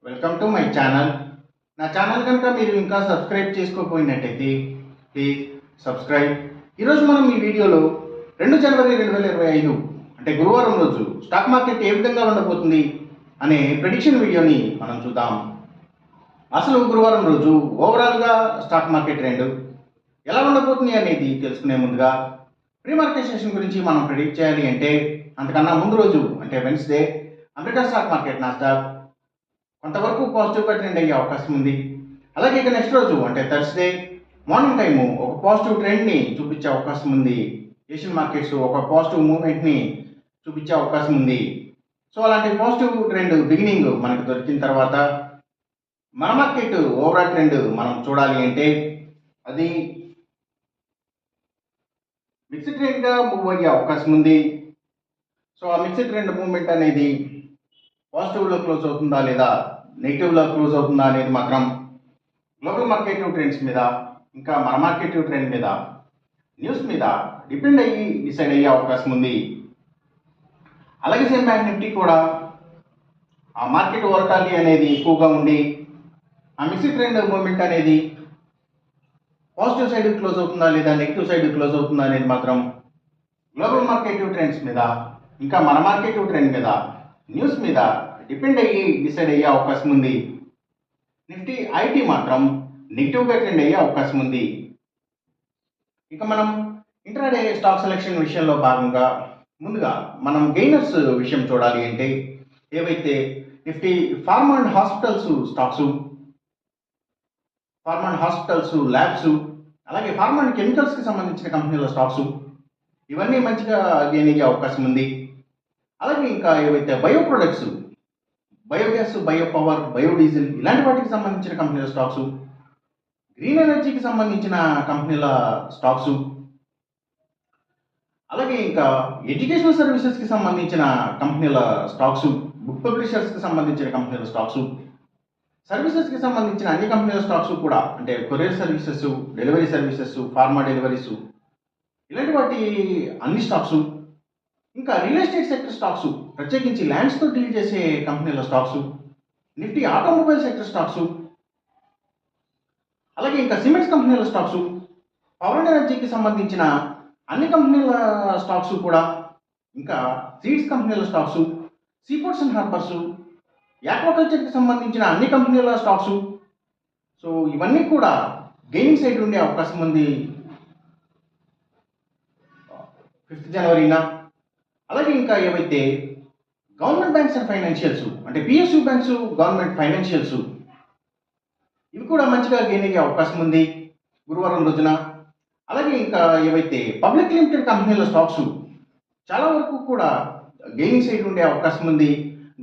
Welcome to my channel. నా channel కనుక మీరు ఇంకా సబ్స్క్రైబ్ చేసుకోకపోయినట్టయితే ప్లీజ్ సబ్స్క్రైబ్. ఈరోజు మనం ఈ వీడియోలో 2 జనవరి 2025 అంటే గురువారం రోజు స్టాక్ మార్కెట్ ఏ విధంగా ఉండబోతుంది అనే ప్రెడిక్షన్ వీడియోని మనం చూద్దాం. అసలు గురువారం రోజు ఓవరాల్గా స్టాక్ మార్కెట్ ట్రెండ్ ఎలా ఉండబోతుంది అనేది తెలుసుకునే ముందుగా ప్రీ మార్కెట్ సెషన్ గురించి మనం ప్రెడిక్ట్ చేయాలి అంటే అంతకన్నా ముందు రోజు అంటే Wednesday America stock market Nasdaq కొంతవరకు పాజిటివ్గా ట్రెండ్ అయ్యే అవకాశం ఉంది. అలాగే ఇక నెక్స్ట్ రోజు అంటే థర్స్డే మార్నింగ్ టైము ఒక పాజిటివ్ ట్రెండ్ని చూపించే అవకాశం ఉంది. ఏషియన్ మార్కెట్స్ ఒక పాజిటివ్ మూవ్మెంట్ని చూపించే అవకాశం ఉంది. సో అలాంటి పాజిటివ్ ట్రెండ్ బిగినింగ్ మనకు దొరికిన తర్వాత మన మార్కెట్ ఓవరాల్ ట్రెండ్ మనం చూడాలి అంటే అది మిక్స్డ్ ట్రెండ్గా మూవ్ అయ్యే అవకాశం ఉంది. సో ఆ మిక్స్డ్ ట్రెండ్ మూవ్మెంట్ అనేది పాజిటివ్లో క్లోజ్ అవుతుందా లేదా నెగిటివ్లో క్లోజ్ అవుతుందా అనేది మాత్రం గ్లోబల్ మార్కెట్ ట్రెండ్స్ మీద ఇంకా మన మార్కెట్ ట్రెండ్ మీద న్యూస్ మీద డిపెండ్ అయ్యి డిసైడ్ అయ్యే అవకాశం ఉంది. అలాగే సేమ్ బ్యాంక్ నిఫ్టీ కూడా ఆ మార్కెట్ వోలటాలిటీ అనేది ఎక్కువగా ఉండి ఆ మిక్స్డ్ ట్రెండ్ మూవ్మెంట్ అనేది పాజిటివ్ సైడ్ క్లోజ్ అవుతుందా లేదా నెగిటివ్ సైడ్ క్లోజ్ అవుతుందా అనేది మాత్రం గ్లోబల్ మార్కెట్ ట్రెండ్స్ మీద ఇంకా మన మార్కెట్ ట్రెండ్ మీద న్యూస్ మీద డిపెండ్ అయ్యి డిసైడ్ అయ్యే అవకాశం ఉంది. నిఫ్టీ ఐటీ మాత్రం నెగిటివ్గా ట్రెండ్ అయ్యే అవకాశం ఉంది. ఇక మనం ఇంట్రాడే స్టాక్ సెలెక్షన్ విషయంలో భాగంగా ముందుగా మనం గెయినర్స్ విషయం చూడాలి అంటే ఏవైతే Nifty pharma and hospitals stocks, pharma and hospitals labs, అలాగే ఫార్మా అండ్ కెమికల్స్కి సంబంధించిన కంపెనీల స్టాక్స్ ఇవన్నీ మంచిగా గెయిన్ అయ్యే అవకాశం ఉంది. అలాగే ఇంకా ఏవైతే bio products, biogas, bio power, biodiesel ఇలాంటి వాటికి సంబంధించిన కంపెనీల స్టాక్స్, గ్రీన్ ఎనర్జీకి సంబంధించిన కంపెనీల స్టాక్స్, అలాగే ఇంకా ఎడ్యుకేషనల్ సర్వీసెస్కి సంబంధించిన కంపెనీల స్టాక్స్, బుక్ పబ్లిషర్స్కి సంబంధించిన కంపెనీల స్టాక్స్, సర్వీసెస్కి సంబంధించిన అన్ని కంపెనీల స్టాక్స్ కూడా అంటే courier services, delivery services, pharma deliveries ఇలాంటి వాటి అన్ని స్టాక్స్, ఇంకా రియల్ ఎస్టేట్ సెక్టర్ స్టాక్స్ ప్రత్యేకించి ల్యాండ్స్తో డీల్ చేసే కంపెనీల stocks, Nifty automobile sector stocks, అలాగే ఇంకా సిమెంట్స్ కంపెనీల స్టాక్స్, పవర్ అండ్ ఎనర్జీకి సంబంధించిన అన్ని కంపెనీల స్టాక్స్ కూడా, ఇంకా సీడ్స్ కంపెనీల స్టాక్స్, సీపోర్ట్స్ అండ్ హార్బర్స్, యాక్వాకల్చర్కి సంబంధించిన అన్ని కంపెనీల స్టాక్స్. సో ఇవన్నీ కూడా గెయినింగ్ సైడ్ ఉండే అవకాశం ఉంది 5th జనవరిన. అలాగే ఇంకా ఏవైతే గవర్నమెంట్ బ్యాంక్స్ అండ్ ఫైనాన్షియల్స్ అంటే పిఎస్యు బ్యాంక్స్, గవర్నమెంట్ ఫైనాన్షియల్స్ ఇవి కూడా మంచిగా గెయిన్ అయ్యే అవకాశం ఉంది గురువారం రోజున. అలాగే ఇంకా ఏవైతే పబ్లిక్ లిమిటెడ్ కంపెనీల స్టాక్స్ చాలా వరకు కూడా గెయినింగ్ సైడ్ ఉండే అవకాశం ఉంది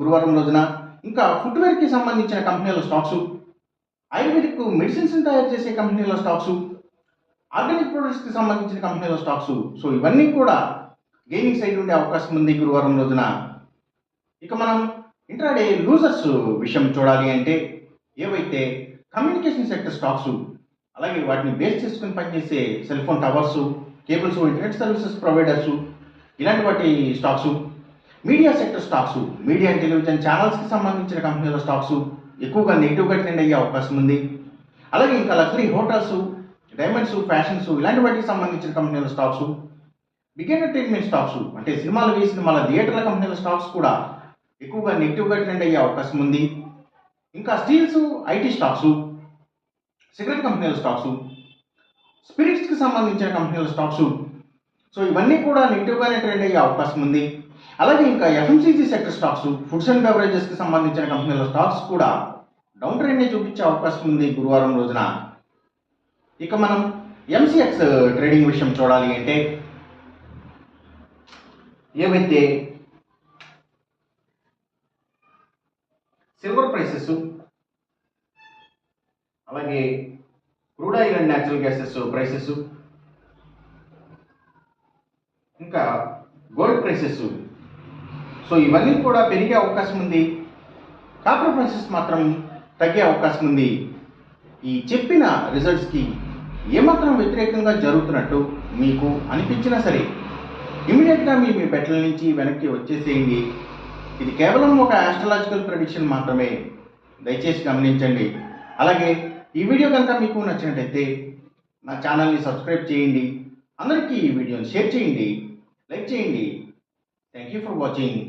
గురువారం రోజున. ఇంకా ఫుట్వేర్కి సంబంధించిన కంపెనీల స్టాక్స్, ఆయుర్వేదిక్ మెడిసిన్స్ తయారు చేసే కంపెనీల స్టాక్స్, ఆర్గానిక్ ప్రొడక్ట్స్కి సంబంధించిన కంపెనీల స్టాక్స్. సో ఇవన్నీ కూడా గెయినింగ్ సైడ్ ఉండే అవకాశం ఉంది గురువారం రోజున. ఇక మనం ఇంట్రాడే లూజర్స్ విషయం చూడాలి అంటే ఏవైతే కమ్యూనికేషన్ సెక్టర్ స్టాక్స్, అలాగే వాటిని బేస్ చేసుకుని పనిచేసే cell phone towers, cables, internet services providers ఇలాంటి వాటి stocks, media sector stocks, media and television ఛానల్స్కి సంబంధించిన కంపెనీల స్టాక్స్ ఎక్కువగా నెగిటివ్గా ట్రెండ్ అయ్యే అవకాశం ఉంది. అలాగే ఇంకా లగ్జరీ హోటల్స్, డైమండ్స్, ఫ్యాషన్స్ ఇలాంటి వాటికి సంబంధించిన కంపెనీల స్టాక్స్, బిగ్ ఎంటర్టైన్మెంట్ స్టాక్స్ అంటే సినిమాలు సినిమాల థియేటర్ల కంపెనీల స్టాక్స్ కూడా ఎక్కువగా నెగిటివ్గా ట్రెండ్ అయ్యే అవకాశం ఉంది. ఇంకా స్టీల్స్, ఐటీ స్టాక్స్, సిగరెట్ కంపెనీల స్టాక్స్, స్పిరిట్స్కి సంబంధించిన కంపెనీల స్టాక్స్. సో ఇవన్నీ కూడా నెగిటివ్గానే ట్రెండ్ అయ్యే అవకాశం ఉంది. అలాగే ఇంకా FMCG sector stocks, foods and బెవరేజెస్కి సంబంధించిన కంపెనీల స్టాక్స్ కూడా డౌన్ ట్రెండ్ని చూపించే అవకాశం ఉంది గురువారం రోజున. ఇక మనం ఎంసీఎక్స్ ట్రేడింగ్ విషయం చూడాలి అంటే ఏవైతే సిల్వర్ ప్రైసెస్, అలాగే crude oil and natural gases prices, ఇంకా గోల్డ్ ప్రైసెస్, సో ఇవన్నీ కూడా పెరిగే అవకాశం ఉంది. కాపర్ ప్రైసెస్ మాత్రం తగ్గే అవకాశం ఉంది. ఈ చెప్పిన రిజల్ట్స్కి ఏమాత్రం వ్యతిరేకంగా జరుగుతున్నట్టు మీకు అనిపించినా సరే ఇమీడియట్గా మీ బెట్ల నుంచి వెనక్కి వచ్చేసేయండి. ఇది కేవలం ఒక ఆస్ట్రాలజికల్ ప్రెడిక్షన్ మాత్రమే. దయచేసి గమనించండి. అలాగే ఈ వీడియో కనుక మీకు నచ్చినట్టయితే నా ఛానల్ని సబ్స్క్రైబ్ చేయండి. అందరికీ ఈ వీడియోని షేర్ చేయండి, లైక్ చేయండి. Thank you for watching.